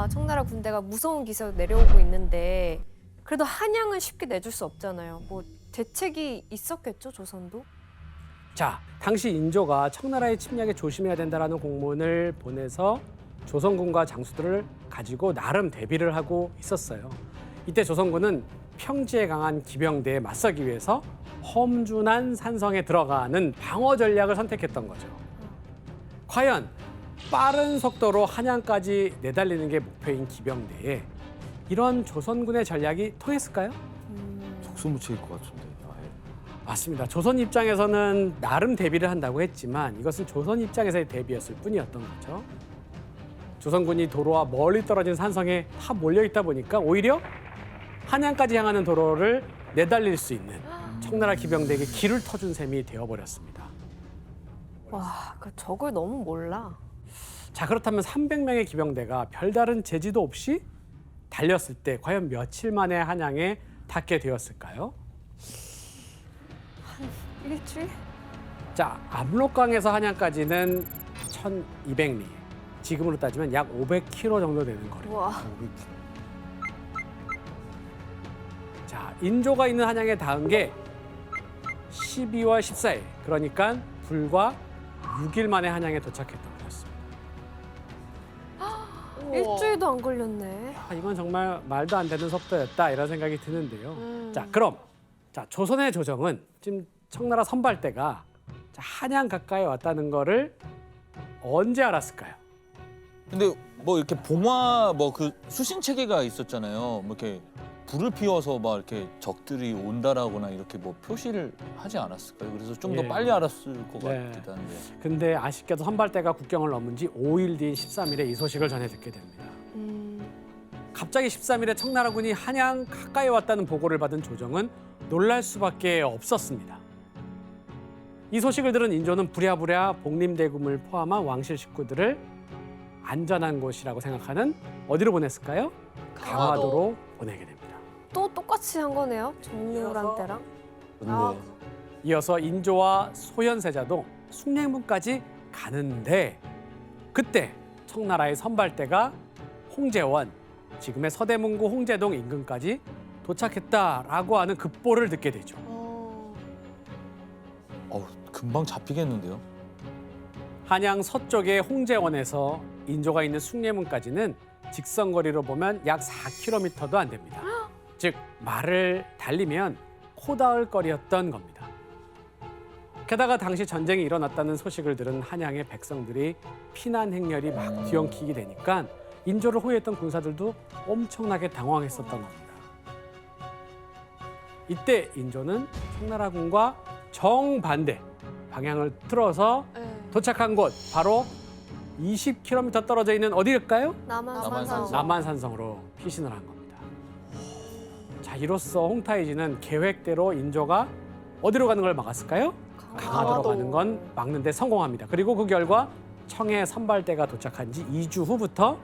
청나라 군대가 무서운 기세로 내려오고 있는데 그래도 한양은 쉽게 내줄 수 없잖아요. 뭐 대책이 있었겠죠, 조선도? 자, 당시 인조가 청나라의 침략에 조심해야 된다라는 공문을 보내서 조선군과 장수들을 가지고 나름 대비를 하고 있었어요. 이때 조선군은 평지에 강한 기병대에 맞서기 위해서 험준한 산성에 들어가는 방어 전략을 선택했던 거죠. 과연 빠른 속도로 한양까지 내달리는 게 목표인 기병대에 이런 조선군의 전략이 통했을까요? 속수무책일 것 같은데. 맞습니다. 조선 입장에서는 나름 대비를 한다고 했지만 이것은 조선 입장에서의 대비였을 뿐이었던 거죠. 조선군이 도로와 멀리 떨어진 산성에 다 몰려 있다 보니까 오히려 한양까지 향하는 도로를 내달릴 수 있는 청나라 기병대에게 길을 터준 셈이 되어버렸습니다. 와, 그 적을 너무 몰라. 자, 그렇다면 300명의 기병대가 별다른 제지도 없이 달렸을 때 과연 며칠 만에 한양에 닿게 되었을까요? 일주일? 자, 압록강에서 한양까지는 1200리. 지금으로 따지면 약 500km 정도 되는 거리. 와, 자, 인조가 있는 한양에 닿은 게 12월 14일. 그러니까 불과 6일 만에 한양에 도착했던 거였습니다. 일주일도 안 걸렸네. 아, 이건 정말 말도 안 되는 속도였다 이런 생각이 드는데요. 자, 그럼 조선의 조정은 지금 청나라 선발대가 한양 가까이 왔다는 거를 언제 알았을까요? 근데 뭐 이렇게 봉화 뭐 그 수신 체계가 있었잖아요. 뭐 이렇게 불을 피워서 막 이렇게 적들이 온다라거나 이렇게 뭐 표시를 하지 않았을까요? 그래서 좀 더 예. 빨리 알았을 것 네. 같기도 한데. 근데 아쉽게도 선발대가 국경을 넘은 지 5일 뒤인 13일에 이 소식을 전해 듣게 됩니다. 갑자기 13일에 청나라군이 한양 가까이 왔다는 보고를 받은 조정은 놀랄 수밖에 없었습니다. 이 소식을 들은 인조는 부랴부랴 복림대금을 포함한 왕실 식구들을 안전한 곳이라고 생각하는 어디로 보냈을까요? 강화도로 보내게 됩니다. 또 똑같이 한 거네요, 정리호란 때랑. 근데 이어서 인조와 소현세자도 숭례문까지 가는데 그때 청나라의 선발대가 홍제원, 지금의 서대문구 홍제동 인근까지 도착했다라고 하는 급보를 듣게 되죠. 금방 잡히겠는데요? 한양 서쪽의 홍제원에서 인조가 있는 숭례문까지는 직선거리로 보면 약 4km도 안 됩니다. 즉 말을 달리면 코 닿을 거리였던 겁니다. 게다가 당시 전쟁이 일어났다는 소식을 들은 한양의 백성들이 피난 행렬이 막 뒤엉키게 되니까 인조를 호위했던 군사들도 엄청나게 당황했었던 겁니다. 이때 인조는 청나라군과 정반대 방향을 틀어서 도착한 곳 바로 20km 떨어져 있는 어디일까요? 남한산성. 남한산성으로 피신을 한 겁니다. 자, 이로써 홍타이지는 계획대로 인조가 어디로 가는 걸 막았을까요? 강화도로 가는 건 막는 데 성공합니다. 그리고 그 결과 청해 선발대가 도착한 지 2주 후부터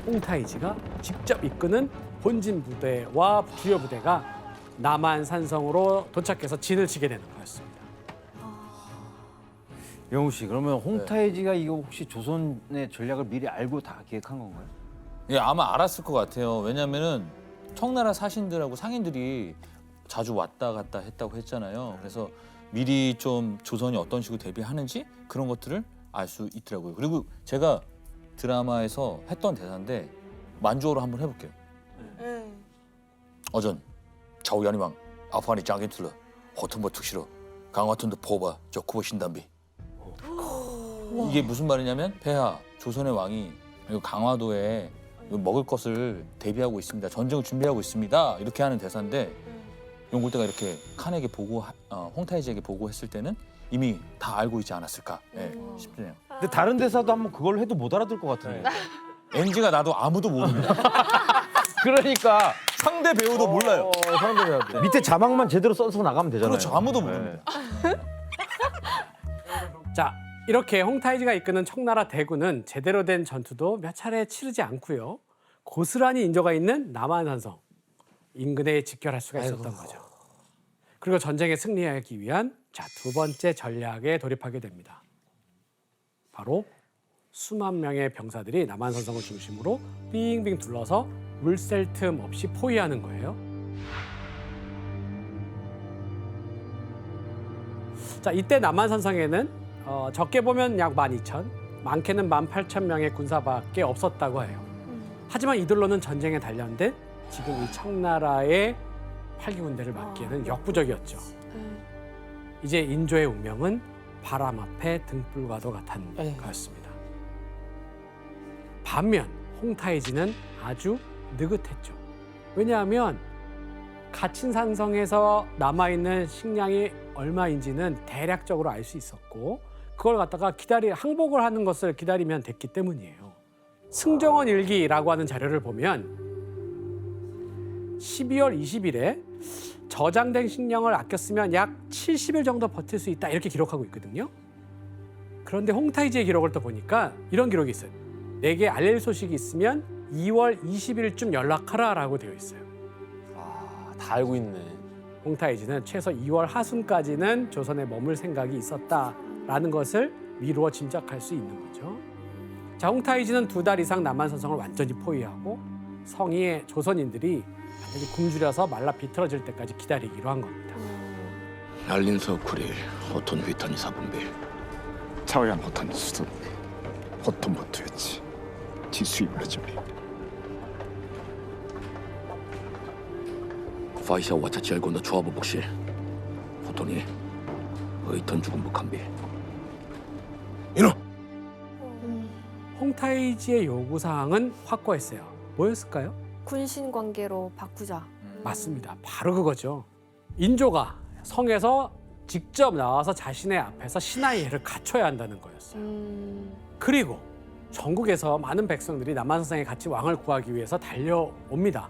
홍타이지가 직접 이끄는 본진 부대와 주요 부대가 남한산성으로 도착해서 진을 치게 되는 거였습니다. 영우 씨, 그러면 홍타이지가 이거 혹시 조선의 전략을 미리 알고 다 계획한 건가요? 예, 아마 알았을 것 같아요. 왜냐면은 청나라 사신들하고 상인들이 자주 왔다 갔다 했다고 했잖아요. 그래서 미리 좀 조선이 어떤 식으로 대비하는지 그런 것들을 알 수 있더라고요. 그리고 제가 드라마에서 했던 대사인데 만주어로 한번 해볼게요. 어전 좌우야니왕 아프가니 장겐틀러 호튼버 특시로 강화튼도 포바 저 쿠버신담비. 이게 무슨 말이냐면 폐하 조선의 왕이 강화도에 먹을 것을 대비하고 있습니다. 전쟁을 준비하고 있습니다. 이렇게 하는 대사인데 용골대가 이렇게 칸에게 보고 홍타이지에게 보고했을 때는 이미 다 알고 있지 않았을까 싶네요. 근데 다른 대사도 한번 그걸 해도 못 알아들 것 같은데. NG가 나도 아무도 모릅니다. 그러니까 상대 배우도 몰라요. 상대 배우도. 밑에 자막만 제대로 써서 나가면 되잖아요. 그렇죠. 아무도 모릅니다. 자, 이렇게 홍타이지가 이끄는 청나라 대군은 제대로 된 전투도 몇 차례 치르지 않고요. 고스란히 인조가 있는 남한산성 인근에 직결할 수가 있었던 거죠. 그리고 전쟁에 승리하기 위한 두 번째 전략에 돌입하게 됩니다. 바로 수만 명의 병사들이 남한산성을 중심으로 빙빙 둘러서 물샐 틈 없이 포위하는 거예요. 자, 이때 남한산성에는 적게 보면 약 12,000, 많게는 18,000명의 군사밖에 없었다고 해요. 하지만 이들로는 전쟁에 단련된 지금 이 청나라의 8기 군대를 막기에는 역부족이었죠. 이제 인조의 운명은 바람 앞에 등불과도 같은 거였습니다. 반면 홍타이지는 아주 느긋했죠. 왜냐하면 갇힌 산성에서 남아있는 식량이 얼마인지는 대략적으로 알 수 있었고 그걸 갖다가 항복을 하는 것을 기다리면 됐기 때문이에요. 승정원 일기라고 하는 자료를 보면 12월 20일에 저장된 식량을 아꼈으면 약 70일 정도 버틸 수 있다 이렇게 기록하고 있거든요. 그런데 홍타이지의 기록을 또 보니까 이런 기록이 있어요. 내게 알릴 소식이 있으면 2월 20일쯤 연락하라라고 되어 있어요. 다 알고 있네. 홍타이지는 최소 2월 하순까지는 조선에 머물 생각이 있었다라는 것을 미루어 짐작할 수 있는 거죠. 자, 홍타이지는 2달 이상 남한산성을 완전히 포위하고 성의의 조선인들이 완전히 굶주려서 말라 비틀어질 때까지 기다리기로 한 겁니다. 알린서 9일 호톤 휘턴이 4분빌 차오얀 호탄 수도 호톤버트였지 지수입을점이 파이샤 와차치 알고나 조합부 복실 호톤이 의턴 죽은 북한빌 이노 홍타이지의 요구사항은 확고했어요. 뭐였을까요? 군신 관계로 바꾸자. 맞습니다. 바로 그거죠. 인조가 성에서 직접 나와서 자신의 앞에서 신하의 예를 갖춰야 한다는 거였어요. 그리고 전국에서 많은 백성들이 남한산성에 같이 왕을 구하기 위해서 달려옵니다.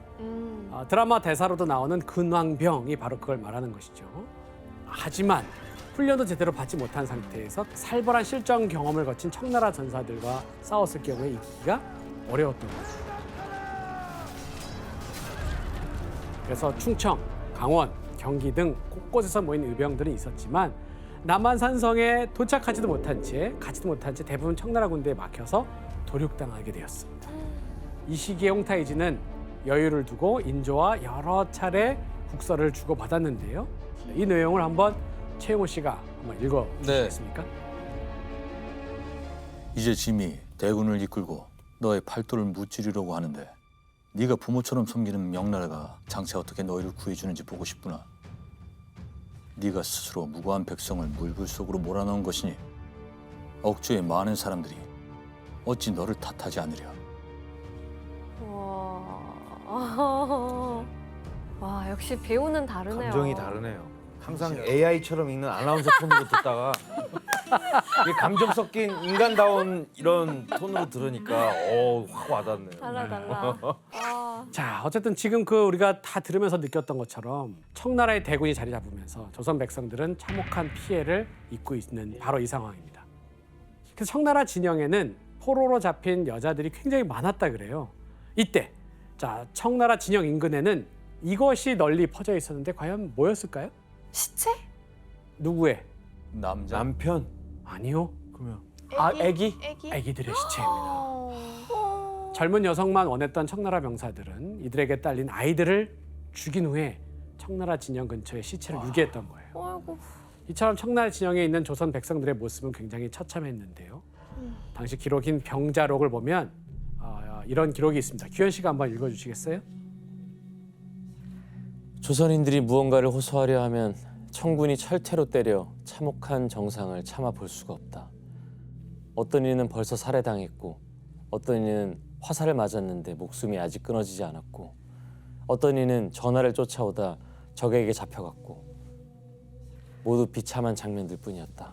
드라마 대사로도 나오는 근왕병이 바로 그걸 말하는 것이죠. 하지만 훈련도 제대로 받지 못한 상태에서 살벌한 실전 경험을 거친 청나라 전사들과 싸웠을 경우에 이기기가 어려웠던 거죠. 그래서 충청, 강원, 경기 등 곳곳에서 모인 의병들은 있었지만 남한산성에 도착하지도 못한 채 가지도 못한 채 대부분 청나라 군대에 막혀서 도륙당하게 되었습니다. 이 시기에 홍타이지는 여유를 두고 인조와 여러 차례 국서를 주고받았는데요. 이 내용을 한번 최용호 씨가 한번 읽어주시겠습니까? 이제 짐이 대군을 이끌고 너의 팔도를 무찌르려고 하는데 네가 부모처럼 섬기는 명나라가 장차 어떻게 너희를 구해주는지 보고 싶구나. 네가 스스로 무고한 백성을 물불 속으로 몰아넣은 것이니 억주의 많은 사람들이 어찌 너를 탓하지 않으려. 와, 역시 배우는 다르네요. 감정이 다르네요. 항상 AI처럼 읽는 아나운서 톤으로 듣다가 이게 감정 섞인 인간다운 이런 톤으로 들으니까 확 와닿네요. 달라. 자, 어쨌든 지금 우리가 다 들으면서 느꼈던 것처럼 청나라의 대군이 자리 잡으면서 조선 백성들은 참혹한 피해를 입고 있는 바로 이 상황입니다. 그래서 청나라 진영에는 포로로 잡힌 여자들이 굉장히 많았다 그래요. 이때 자, 청나라 진영 인근에는 이것이 널리 퍼져 있었는데 과연 뭐였을까요? 시체? 누구의? 남편? 아니요. 그러면 애기? 애기? 애기들의 시체입니다. 젊은 여성만 원했던 청나라 병사들은 이들에게 딸린 아이들을 죽인 후에 청나라 진영 근처에 시체를 유기했던 거예요. 아이고. 이처럼 청나라 진영에 있는 조선 백성들의 모습은 굉장히 처참했는데요. 당시 기록인 병자록을 보면 이런 기록이 있습니다. 규현 씨가 한번 읽어주시겠어요? 조선인들이 무언가를 호소하려 하면 청군이 철퇴로 때려 참혹한 정상을 참아 볼 수가 없다. 어떤 이는 벌써 살해당했고 어떤 이는 화살을 맞았는데 목숨이 아직 끊어지지 않았고 어떤 이는 전하를 쫓아오다 적에게 잡혀갔고 모두 비참한 장면들 뿐이었다.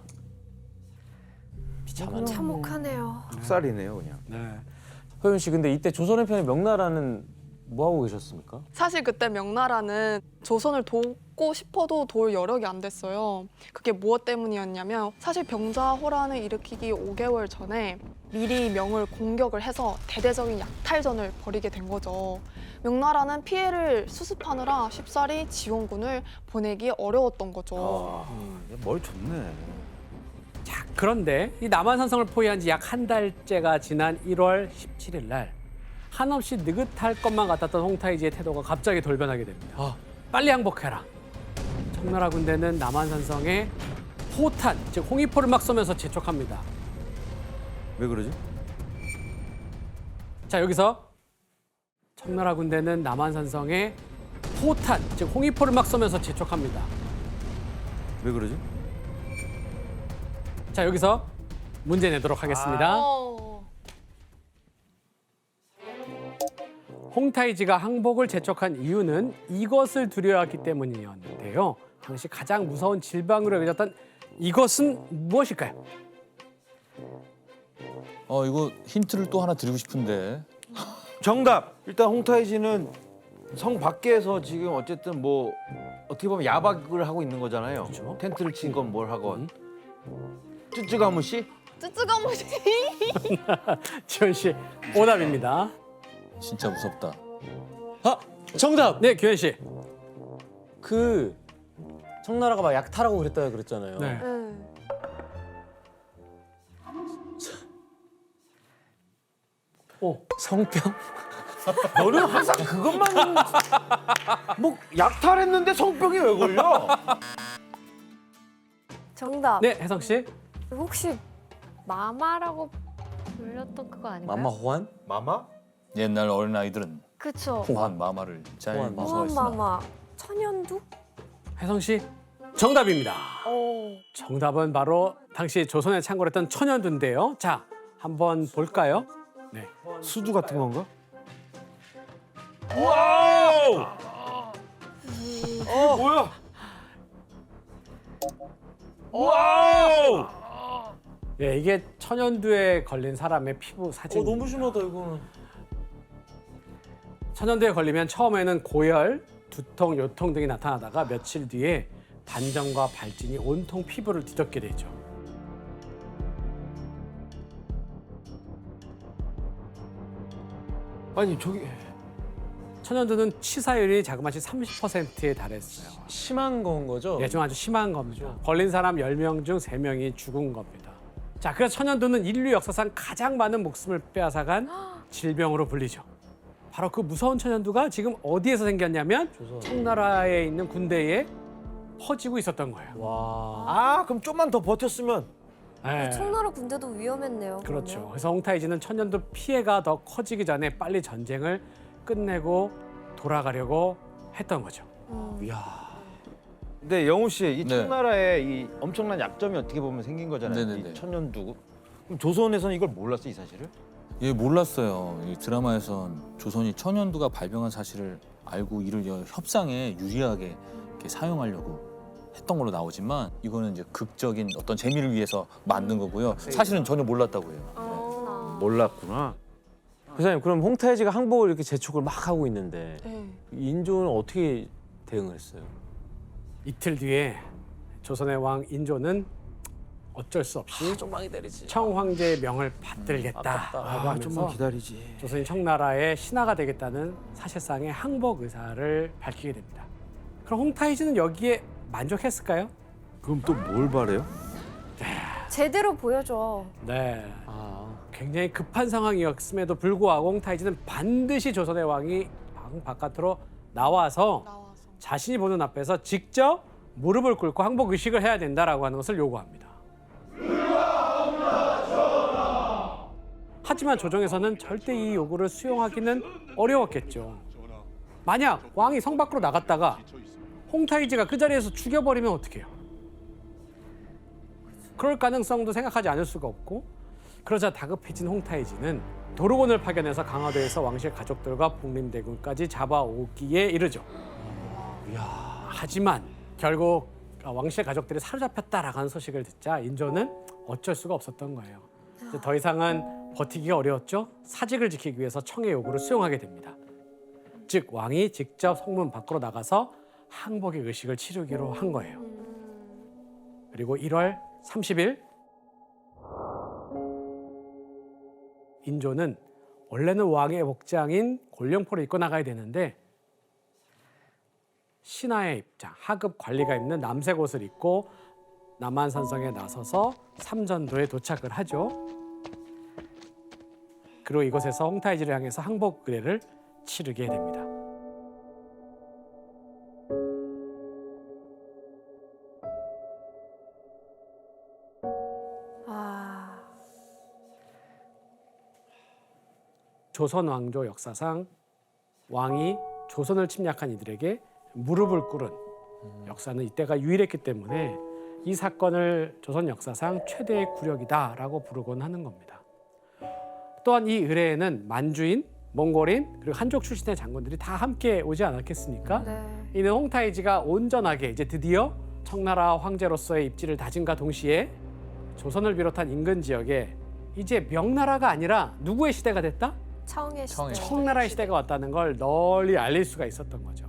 비참한. 참혹하네요. 흑살이네요 그냥. 네. 허윤 씨, 근데 이때 조선의 편에 명나라는 뭐 하고 계셨습니까? 사실 그때 명나라는 조선을 돕고 싶어도 도울 여력이 안 됐어요. 그게 무엇 때문이었냐면 사실 병자호란을 일으키기 5개월 전에 미리 명을 공격을 해서 대대적인 약탈전을 벌이게 된 거죠. 명나라는 피해를 수습하느라 쉽사리 지원군을 보내기 어려웠던 거죠. 머리 좋네. 자, 그런데 이 남한산성을 포위한 지 약 한 달째가 지난 1월 17일 날 한없이 느긋할 것만 같았던 홍타이지의 태도가 갑자기 돌변하게 됩니다. 빨리 항복해라. 청나라 군대는 남한산성에 포탄, 즉 홍위포를 막 쏘면서 재촉합니다. 왜 그러지? 자, 여기서 청나라 군대는 남한산성에 포탄, 즉 홍위포를 막 쏘면서 재촉합니다. 왜 그러지? 자, 여기서 문제 내도록 하겠습니다. 홍타이지가 항복을 재촉한 이유는 이것을 두려워했기 때문이었는데요. 당시 가장 무서운 질병으로 여겨졌던 이것은 무엇일까요? 이거 힌트를 또 하나 드리고 싶은데. 정답. 일단 홍타이지는 성 밖에서 지금 어쨌든 뭐 어떻게 보면 야박을 하고 있는 거잖아요. 그렇죠. 텐트를 친 건 뭘 하건. 쯔쯔가무 씨? 쯔쯔가무시. 지원 씨, 오답입니다. 진짜 무섭다. 정답. 네, 규현 씨. 그 청나라가 막 약탈하고 그랬다 그랬잖아요. 네. 성병? 너는 항상 그것만 뭐 약탈했는데 성병이 왜 걸려? 정답. 네, 혜성 씨. 혹시 마마라고 불렸던 그거 아닌가요? 맘마 호환? 마마? 옛날 어린아이들은 그쵸. 호환 마마를 잘 호환 마마. 무서워했으나 호환마마. 천연두? 혜성 씨. 정답입니다. 오. 정답은 바로 당시 조선에 창궐했던 천연두인데요. 자, 한번 볼까요? 네. 수두 같은 건가? 뭐야? 예, 이게 천연두에 걸린 사람의 피부 사진. 너무 심하다 이거는. 천연두에 걸리면 처음에는 고열, 두통, 요통 등이 나타나다가 며칠 뒤에 반점과 발진이 온통 피부를 뒤덮게 되죠. 아니 저기 천연두는 치사율이 자그마치 30%에 달했어요. 심한 건 거죠? 예, 좀 아주 심한 겁니다. 걸린 사람 10명 중 3명이 죽은 겁니다. 자, 그래서 천연두는 인류 역사상 가장 많은 목숨을 빼앗아간 질병으로 불리죠. 바로 그 무서운 천연두가 지금 어디에서 생겼냐면 청나라에 있는 군대에 퍼지고 있었던 거예요. 와. 그럼 좀만 더 버텼으면 예. 청나라 군대도 위험했네요. 그렇죠. 그러면. 그래서 홍타이지는 천연두 피해가 더 커지기 전에 빨리 전쟁을 끝내고 돌아가려고 했던 거죠. 근데 영우 씨, 이 네. 청나라의 이 엄청난 약점이 어떻게 보면 생긴 거잖아요. 네네네. 이 천연두. 그럼 조선에서는 이걸 몰랐어, 이 사실을? 예, 몰랐어요. 이 드라마에선 조선이 천연두가 발병한 사실을 알고 이를 협상에 유리하게 이렇게 사용하려고 했던 걸로 나오지만 이거는 이제 극적인 어떤 재미를 위해서 만든 거고요. 사실은 전혀 몰랐다고 해요. 몰랐구나. 교사님 그럼 홍타이지가 항복을 이렇게 재촉을 막 하고 있는데 네. 인조는 어떻게 대응을 했어요? 이틀 뒤에 조선의 왕 인조는 어쩔 수 없이 좀만 기다리지. 청황제의 명을 받들겠다라고 아깝다. 하면서 좀만 기다리지. 조선이 청나라의 신하가 되겠다는 사실상의 항복 의사를 밝히게 됩니다. 그럼 홍타이지는 여기에 만족했을까요? 그럼 또 뭘 바래요? 제대로 보여줘. 네. 굉장히 급한 상황이었음에도 불구하고 홍타이지는 반드시 조선의 왕이 방 바깥으로 나와서 자신이 보는 앞에서 직접 무릎을 꿇고 항복 의식을 해야 된다라고 하는 것을 요구합니다. 하지만 조정에서는 절대 이 요구를 수용하기는 어려웠겠죠. 만약 왕이 성 밖으로 나갔다가 홍타이지가 그 자리에서 죽여버리면 어떡해요? 그럴 가능성도 생각하지 않을 수가 없고, 그러자 다급해진 홍타이지는 도르곤을 파견해서 강화도에서 왕실 가족들과 복림대군까지 잡아오기에 이르죠. 하지만 결국 왕실 가족들이 사로잡혔다라고 하는 소식을 듣자 인조는 어쩔 수가 없었던 거예요. 이제 더 이상은 버티기가 어려웠죠. 사직을 지키기 위해서 청의 요구를 수용하게 됩니다. 즉 왕이 직접 성문 밖으로 나가서 항복의 의식을 치르기로 한 거예요. 그리고 1월 30일 인조는 원래는 왕의 복장인 골령포를 입고 나가야 되는데 신하의 입장, 하급 관리가 입는 남색 옷을 입고 남한산성에 나서서 삼전도에 도착을 하죠. 그리고 이곳에서 홍타이지를 향해서 항복 의례를 치르게 됩니다. 아, 조선 왕조 역사상 왕이 조선을 침략한 이들에게 무릎을 꿇은 역사는 이때가 유일했기 때문에 이 사건을 조선 역사상 최대의 굴욕이다라고 부르곤 하는 겁니다. 또한 이 의례에는 만주인, 몽골인 그리고 한족 출신의 장군들이 다 함께 오지 않았겠습니까? 네. 이는 홍타이지가 온전하게 이제 드디어 청나라 황제로서의 입지를 다짐과 동시에 조선을 비롯한 인근 지역에 이제 명나라가 아니라 누구의 시대가 됐다? 청의 시대. 청나라의 시대가 왔다는 걸 널리 알릴 수가 있었던 거죠.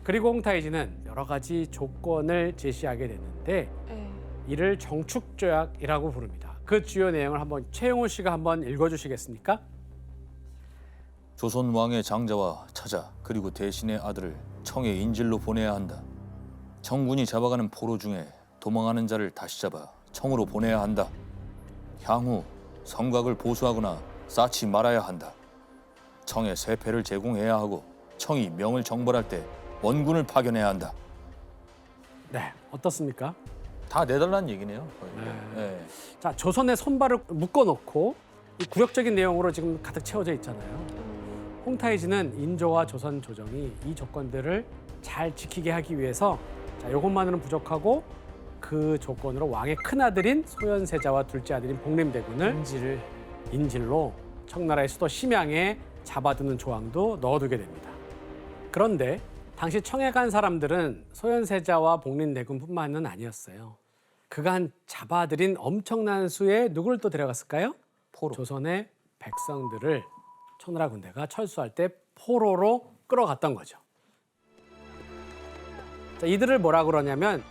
그리고 홍타이지는 여러 가지 조건을 제시하게 됐는데 네. 이를 정축조약이라고 부릅니다. 그 주요 내용을 한번 최용호 씨가 한번 읽어주시겠습니까? 조선 왕의 장자와 처자 그리고 대신의 아들을 청에 인질로 보내야 한다. 청군이 잡아가는 포로 중에 도망하는 자를 다시 잡아 청으로 보내야 한다. 향후 성곽을 보수하거나 쌓지 말아야 한다. 청에 세패를 제공해야 하고 청이 명을 정벌할 때 원군을 파견해야 한다. 네, 어떻습니까? 다 내달라는 얘기네요. 거의. 네. 네. 자, 조선의 손발을 묶어놓고 이 굴욕적인 내용으로 지금 가득 채워져 있잖아요. 홍타이지는 인조와 조선 조정이 이 조건들을 잘 지키게 하기 위해서 자, 이것만으로는 부족하고 그 조건으로 왕의 큰아들인 소현세자와 둘째 아들인 복림대군을 인질로 청나라의 수도 심양에 잡아두는 조항도 넣어두게 됩니다. 그런데 당시 청에 간 사람들은 소현세자와 복림대군뿐만은 아니었어요. 그간 잡아들인 엄청난 수의 누구를 또 데려갔을까요? 포로. 조선의 백성들을 청나라 군대가 철수할 때 포로로 끌어갔던 거죠. 자, 이들을 뭐라 그러냐면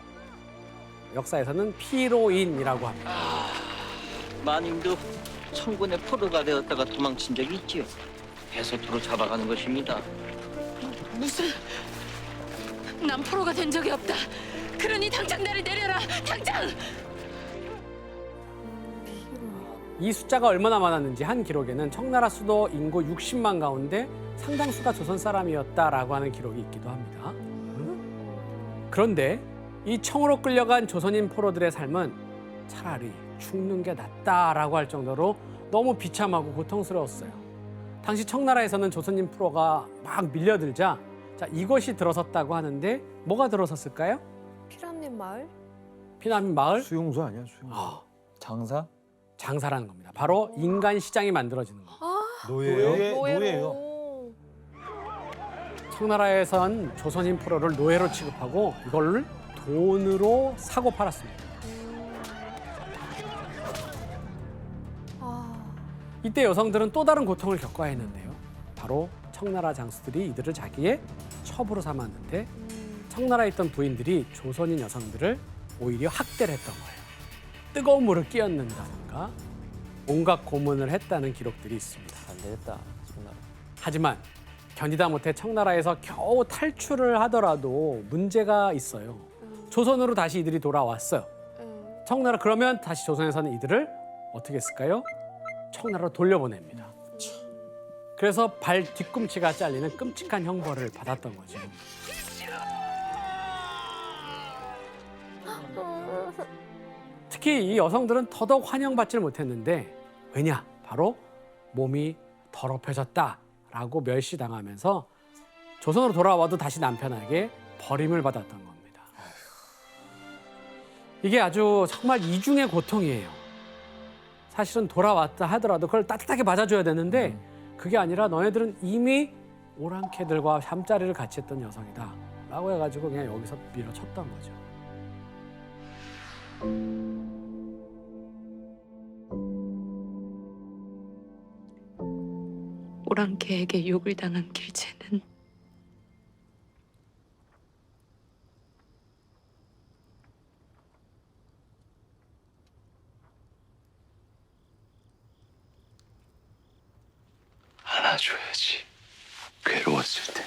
역사에서는 피로인이라고 합니다. 마님도 청군의 포로가 되었다가 도망친 적이 있지요. 해소토로 잡아가는 것입니다. 무슨? 난 포로가 된 적이 없다. 그러니 당장 나를 내려라. 당장! 이 숫자가 얼마나 많았는지 한 기록에는 청나라 수도 인구 60만 가운데 상당수가 조선 사람이었다라고 하는 기록이 있기도 합니다. 그런데 이 청으로 끌려간 조선인 포로들의 삶은 차라리 죽는 게 낫다라고 할 정도로 너무 비참하고 고통스러웠어요. 당시 청나라에서는 조선인 포로가 막 밀려들자 자, 이것이 들어섰다고 하는데 뭐가 들어섰을까요? 피라민 마을? 피난민 마을? 수용소 아니야 수용소. 장사? 장사라는 겁니다. 바로 인간 시장이 만들어지는 겁니다. 노예예요? 노예로. 청나라에선 조선인 포로를 노예로 취급하고 이걸 돈으로 사고 팔았습니다. 아, 이때 여성들은 또 다른 고통을 겪어야 했는데요. 바로 청나라 장수들이 이들을 자기의 첩으로 삼았는데 청나라에 있던 부인들이 조선인 여성들을 오히려 학대를 했던 거예요. 뜨거운 물을 끼얹는다든가 온갖 고문을 했다는 기록들이 있습니다. 안 되겠다, 청나라. 하지만 견디다 못해 청나라에서 겨우 탈출을 하더라도 문제가 있어요. 조선으로 다시 이들이 돌아왔어요. 청나라 그러면 다시 조선에서는 이들을 어떻게 했을까요? 청나라로 돌려보냅니다. 그래서 발 뒤꿈치가 잘리는 끔찍한 형벌을 받았던 거죠. 특히 이 여성들은 더더욱 환영받지를 못했는데 왜냐? 바로 몸이 더럽혀졌다라고 멸시당하면서 조선으로 돌아와도 다시 남편에게 버림을 받았던 겁니다. 이게 아주 정말 이중의 고통이에요. 사실은 돌아왔다 하더라도 그걸 따뜻하게 맞아줘야 되는데 그게 아니라 너네들은 이미 오랑캐들과 잠자리를 같이 했던 여성이다 라고 해가지고 그냥 여기서 밀어쳤던 거죠. 오랑캐에게 욕을 당한 길체는 안아줘야지. 괴로웠을 때.